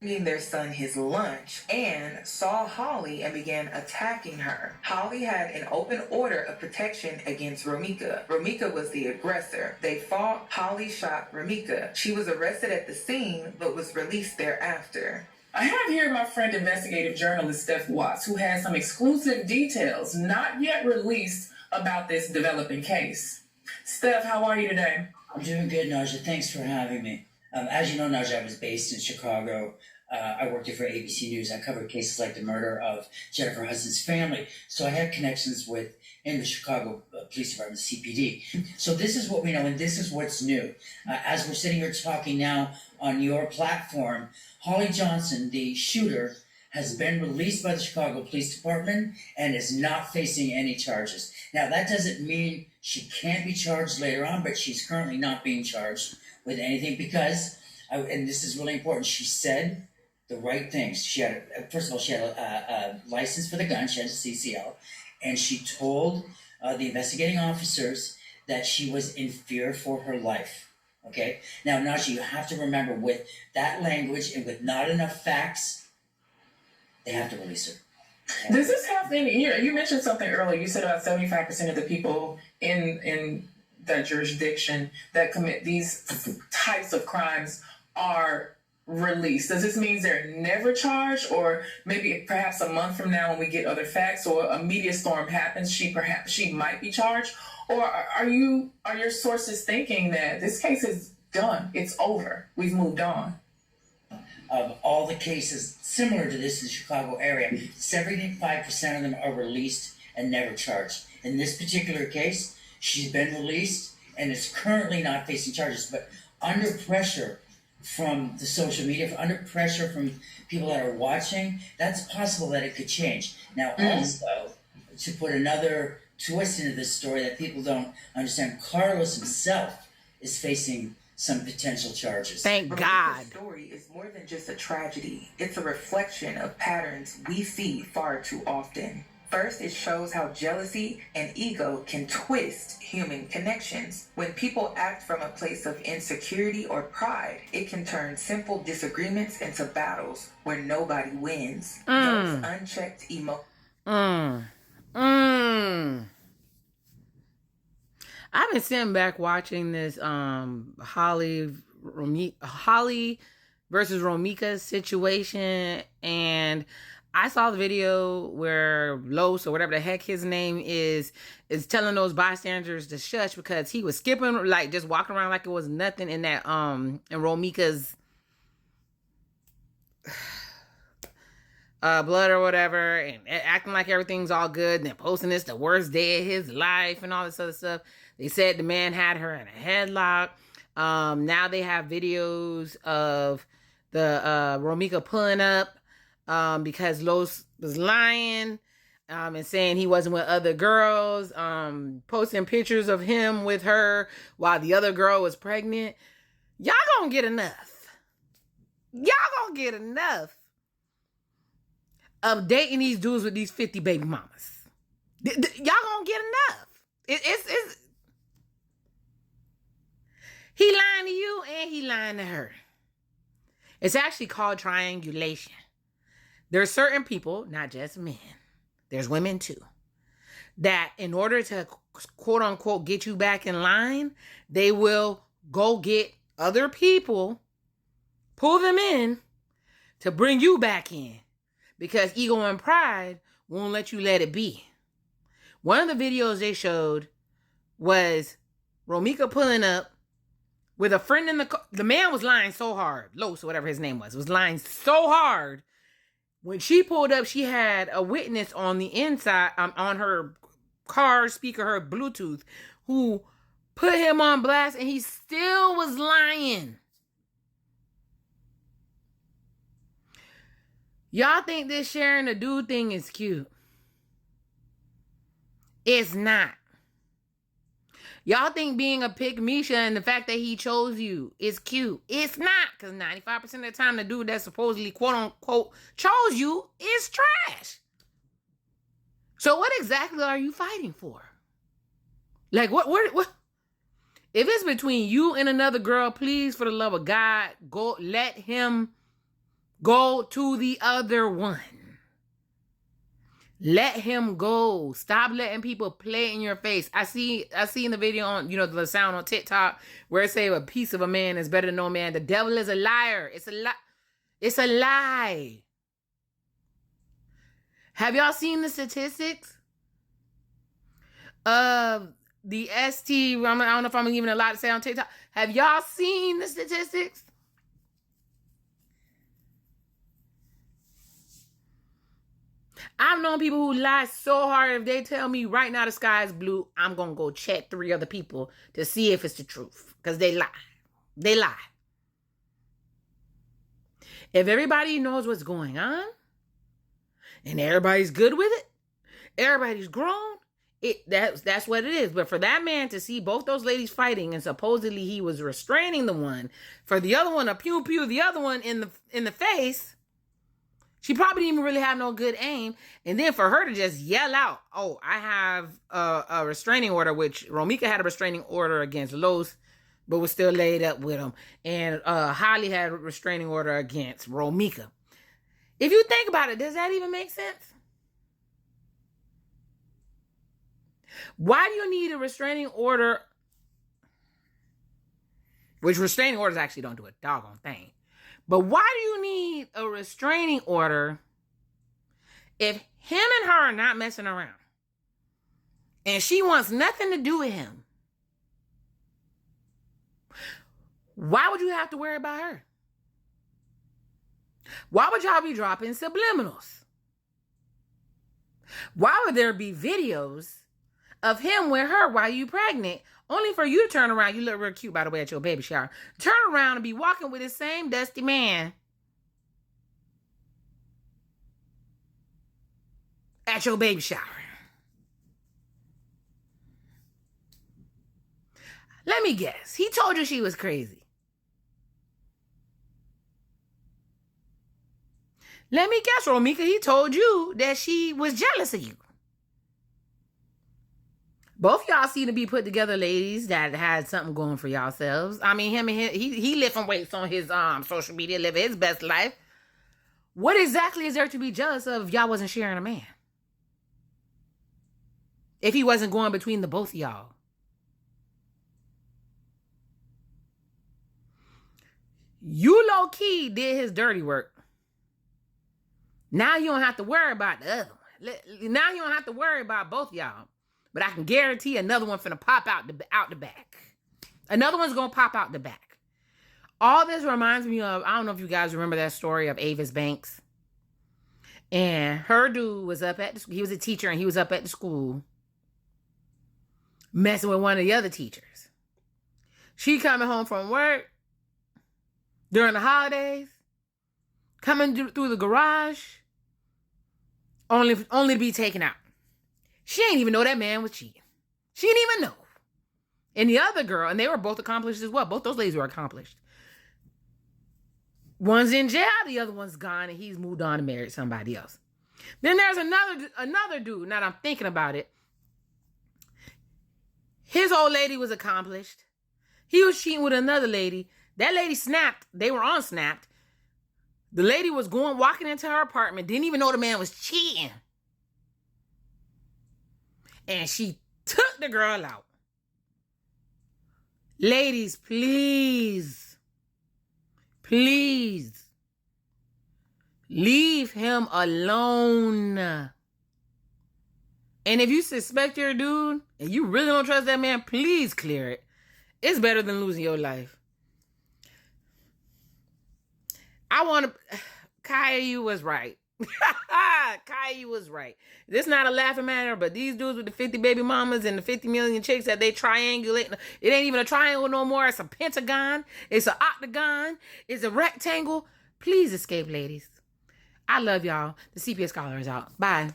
bringing their son his lunch, and saw Holly and began attacking her. Holly had an open order of protection against Romeca. Romeca was the aggressor. They fought. Holly shot Romeca. She was arrested at the scene but was released thereafter. I have here my friend investigative journalist Steph Watts, who has some exclusive details not yet released about this developing case. Steph, how are you today? I'm doing good, Naja. Thanks for having me. As you know, Naja, I was based in Chicago. I worked here for ABC News. I covered cases like the murder of Jennifer Hudson's family. So I had connections in the Chicago Police Department, CPD. So this is what we know, and this is what's new. As we're sitting here talking now on your platform, Holly Johnson, the shooter, has been released by the Chicago Police Department and is not facing any charges. Now, that doesn't mean she can't be charged later on, but she's currently not being charged with anything because, and this is really important, she said the right things. She had, first of all, she had a license for the gun, she had a CCL, and she told the investigating officers that she was in fear for her life. Okay? Now, Naja, you have to remember, with that language and with not enough facts, they have to release her. Does this have any? You mentioned something earlier. You said about 75% of the people in that jurisdiction that commit these types of crimes are released. Does this mean they're never charged, or maybe perhaps a month from now when we get other facts or a media storm happens, she might be charged? Or are your sources thinking that this case is done? It's over. We've moved on. Of all the cases similar to this in the Chicago area, 75% of them are released and never charged. In this particular case, she's been released and is currently not facing charges, but under pressure from the social media, under pressure from people that are watching, that's possible that it could change. Now, also, to put another twist into this story that people don't understand, Carlos himself is facing some potential charges. Thank God. The story is more than just a tragedy. It's a reflection of patterns we see far too often. First, it shows how jealousy and ego can twist human connections. When people act from a place of insecurity or pride, it can turn simple disagreements into battles where nobody wins. Those unchecked I've been sitting back watching this Holly versus Romeca situation, and I saw the video where Los, or whatever the heck his name is telling those bystanders to shush because he was skipping, like just walking around like it was nothing in that in Romeca's blood or whatever, and acting like everything's all good, and then posting this the worst day of his life and all this other stuff. They said the man had her in a headlock. Now they have videos of the Romeca pulling up because Los was lying and saying he wasn't with other girls, posting pictures of him with her while the other girl was pregnant. Y'all gonna get enough. Y'all gonna get enough of dating these dudes with these 50 baby mamas. Y'all gonna get enough. It's he lying to you and he lying to her. It's actually called triangulation. There are certain people, not just men, there's women too, that in order to quote unquote get you back in line, they will go get other people, pull them in to bring you back in. Because ego and pride won't let you let it be. One of the videos they showed was Romeca pulling up with a friend in the car. The man was lying so hard. Los, or whatever his name was lying so hard. When she pulled up, she had a witness on the inside, on her car speaker, her Bluetooth, who put him on blast, and he still was lying. Y'all think this sharing a dude thing is cute? It's not. Y'all think being a pick Misha and the fact that he chose you is cute? It's not, because 95% of the time the dude that supposedly quote unquote chose you is trash. So what exactly are you fighting for? Like what? If it's between you and another girl, please, for the love of God, go let him Go to the other one. Let him go. Stop letting people play in your face. I see in the video on, the sound on TikTok where it say a piece of a man is better than no man. The devil is a liar. It's a lie. It's a lie. Have y'all seen the statistics of the ST? I don't know if I'm even allowed to say on TikTok. Have y'all seen the statistics? I've known people who lie so hard. If they tell me right now the sky is blue, I'm going to go check 3 other people to see if it's the truth. Because they lie. They lie. If everybody knows what's going on, and everybody's good with it, everybody's grown, that's what it is. But for that man to see both those ladies fighting, and supposedly he was restraining the one, for the other one to pew the other one in the face, she probably didn't even really have no good aim. And then for her to just yell out, oh, I have a restraining order, which Romeca had a restraining order against Los, but was still laid up with him. And Holly had a restraining order against Romeca. If you think about it, does that even make sense? Why do you need a restraining order? Which restraining orders actually don't do a doggone thing. But why do you need a restraining order if him and her are not messing around? And she wants nothing to do with him. Why would you have to worry about her? Why would y'all be dropping subliminals? Why would there be videos of him with her while you pregnant, only for you to turn around? You look real cute, by the way, at your baby shower. Turn around and be walking with the same dusty man at your baby shower. Let me guess. He told you she was crazy. Let me guess, Romeca. He told you that she was jealous of you. Both y'all seem to be put together ladies that had something going for yourselves. I mean, he lifting weights on his social media, living his best life. What exactly is there to be jealous of if y'all wasn't sharing a man? If he wasn't going between the both of y'all? You low-key did his dirty work. Now you don't have to worry about the other one. Now you don't have to worry about both y'all. But I can guarantee another one finna pop out the back. Another one's gonna pop out the back. All this reminds me of, I don't know if you guys remember that story of Avis Banks. And her dude was up at the school. He was a teacher and he was up at the school messing with one of the other teachers. She coming home from work during the holidays, coming through the garage, only to be taken out. She ain't even know that man was cheating. She didn't even know. And the other girl, and they were both accomplished as well. Both those ladies were accomplished. One's in jail, the other one's gone, and he's moved on and married somebody else. Then there's another dude, now that I'm thinking about it. His old lady was accomplished. He was cheating with another lady. That lady snapped. They were on Snapped. The lady was walking into her apartment, didn't even know the man was cheating. And she took the girl out. Ladies, please, leave him alone. And if you suspect your dude and you really don't trust that man, please clear it. It's better than losing your life. Caillou was right. Caillou was right. This is not a laughing matter, but these dudes with the 50 baby mamas and the 50 million chicks that they triangulate, it ain't even a triangle no more. It's a pentagon. It's an octagon. It's a rectangle. Please escape, ladies. I love y'all. The CPS Scholar is out. Bye.